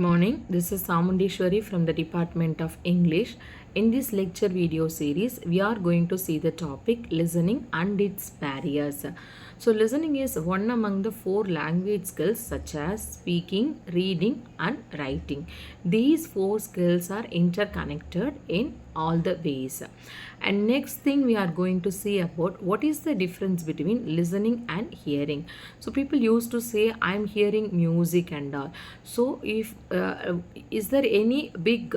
morning. This is Samundeshwari from the Department of English. In this lecture video series, we are going to see the topic listening and its barriers. So, listening is one among the four language skills such as speaking, reading, and writing. These four skills are interconnected in all the ways. And next thing we are going to see about what is the difference between listening and hearing. So people used to say I'm hearing music and all. So if is there any big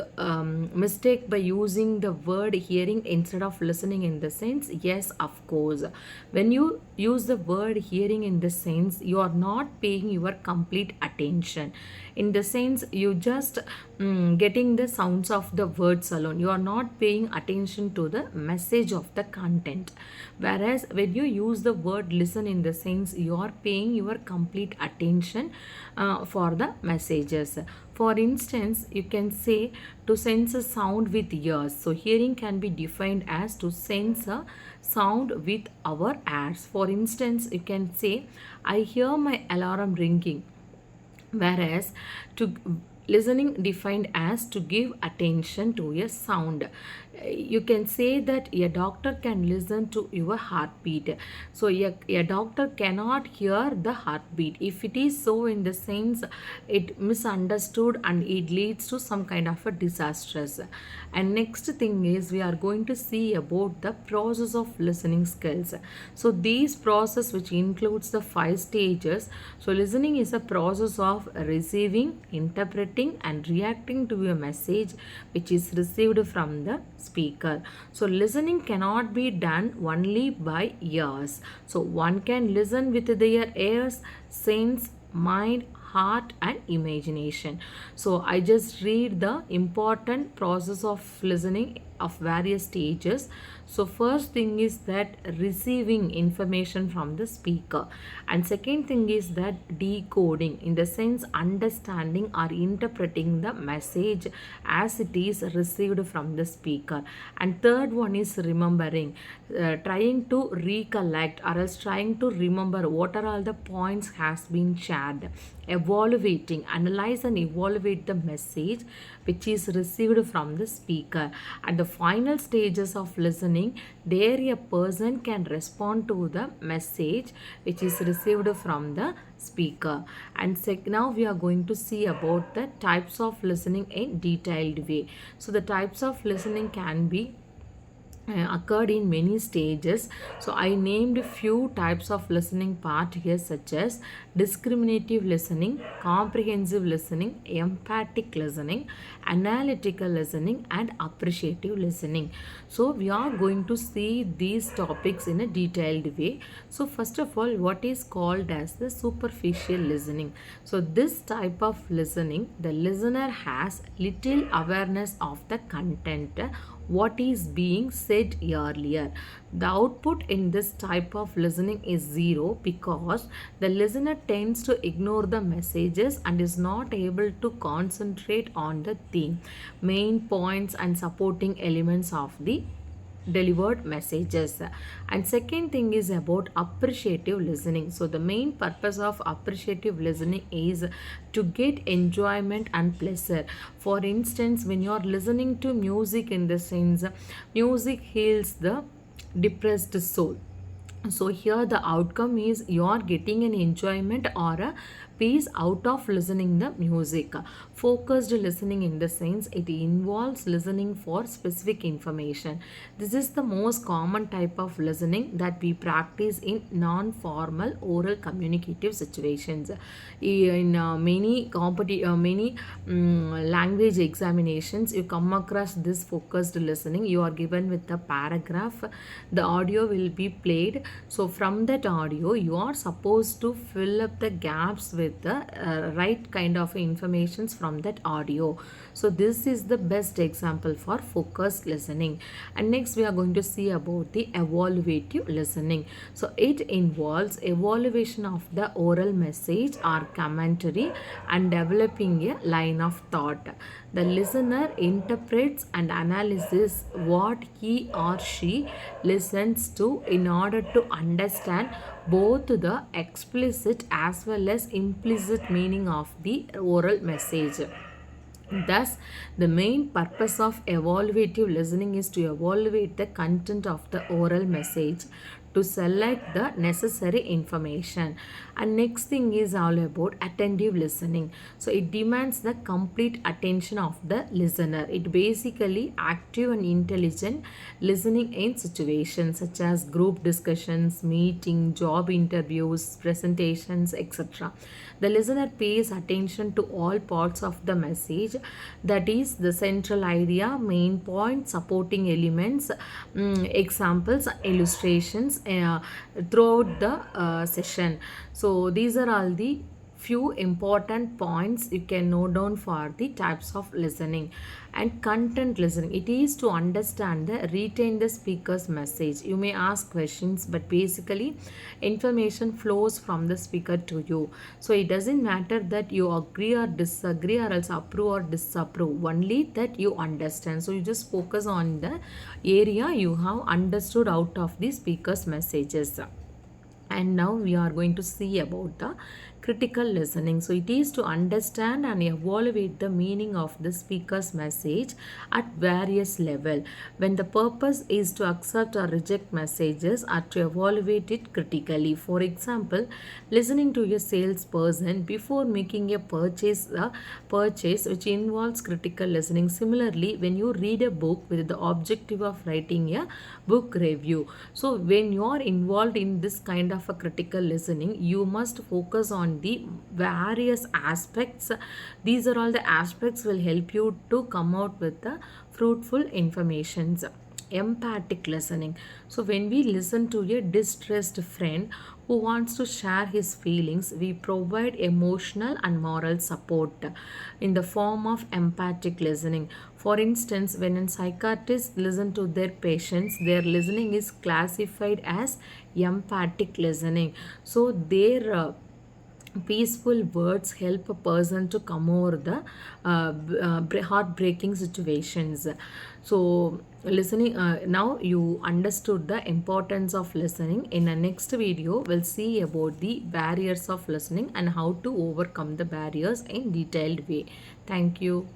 mistake by using the word hearing instead of listening in the sense? Yes, of course. When you use the word hearing in the sense, you are not paying your complete attention. In the sense, you just getting the sounds of the words alone. You are not paying attention to the message of the content. Whereas when you use the word listen in the sense, you are paying your complete attention for the messages. For instance, you can say to sense a sound with ears. So hearing can be defined as to sense a sound with our ears. For instance, you can say I hear my alarm ringing, whereas to listening defined as to give attention to a sound. You can say that a doctor can listen to your heartbeat. So a doctor cannot hear the heartbeat. If it is so, in the sense it misunderstood and it leads to some kind of a disastrous. And next thing is we are going to see about the process of listening skills. So these process which includes the 5 stages. So listening is a process of receiving, interpreting and reacting to a message which is received from the speaker. So listening cannot be done only by ears. So one can listen with their ears, sense, mind, heart and imagination. So I just read the important process of listening of various stages. So first thing is that receiving information from the speaker, and second thing is that decoding, in the sense understanding or interpreting the message as it is received from the speaker, and third one is remembering, trying to recollect or else trying to remember what are all the points has been shared, evaluating, analyze and evaluate the message which is received from the speaker. At the final stages of listening, there a person can respond to the message which is received from the speaker. And now we are going to see about the types of listening in detailed way. So the types of listening can be occurred in many stages. So I named a few types of listening part here, such as discriminative listening, comprehensive listening, empathic listening, analytical listening and appreciative listening. So we are going to see these topics in a detailed way. So first of all, what is called as the superficial listening? So this type of listening, the listener has little awareness of the content, what is being said earlier. The output in this type of listening is zero because the listener tends to ignore the messages and is not able to concentrate on the theme, main points and supporting elements of the delivered messages. And second thing is about appreciative listening. So the main purpose of appreciative listening is to get enjoyment and pleasure. For instance, when you are listening to music, in the sense music heals the depressed soul. So here the outcome is you are getting an enjoyment or a peace out of listening the music. Focused listening, in the sense it involves listening for specific information. This is the most common type of listening that we practice in non-formal oral communicative situations. In many language examinations, you come across this focused listening. You are given with the paragraph, the audio will be played. So from that audio, you are supposed to fill up the gaps with the right kind of informations from that audio. So this is the best example for focused listening. And next we are going to see about the evaluative listening. So it involves evaluation of the oral message or commentary and developing a line of thought. The listener interprets and analyzes what he or she listens to in order to understand both the explicit as well as implicit meaning of the oral message. Thus, the main purpose of evaluative listening is to evaluate the content of the oral message to select the necessary information. And next thing is all about attentive listening. So it demands the complete attention of the listener. It basically active and intelligent listening in situations such as group discussions, meeting, job interviews, presentations, etc. The listener pays attention to all parts of the message, that is the central idea, main point, supporting elements, examples, illustrations throughout the session. So these are all the few important points you can note down for the types of listening. And content listening, it is to understand the retain the speaker's message. You may ask questions, but basically information flows from the speaker to you. So it doesn't matter that you agree or disagree or else approve or disapprove, only that you understand. So you just focus on the area you have understood out of the speaker's messages. And now we are going to see about the critical listening. So it is to understand and evaluate the meaning of the speaker's message at various level, when the purpose is to accept or reject messages or to evaluate it critically. For example, listening to a salesperson before making a purchase which involves critical listening. Similarly, when you read a book with the objective of writing a book review. So when you are involved in this kind of a critical listening, you must focus on the various aspects. These are all the aspects will help you to come out with the fruitful informations. Empathic listening. So when we listen to a distressed friend who wants to share his feelings, we provide emotional and moral support in the form of empathic listening. For instance, when a psychiatrist listens to their patients, their listening is classified as empathic listening. So their peaceful words help a person to come over the heartbreaking situations. So listening, now you understood the importance of listening. In the next video we'll see about the barriers of listening and how to overcome the barriers in detailed way. Thank you.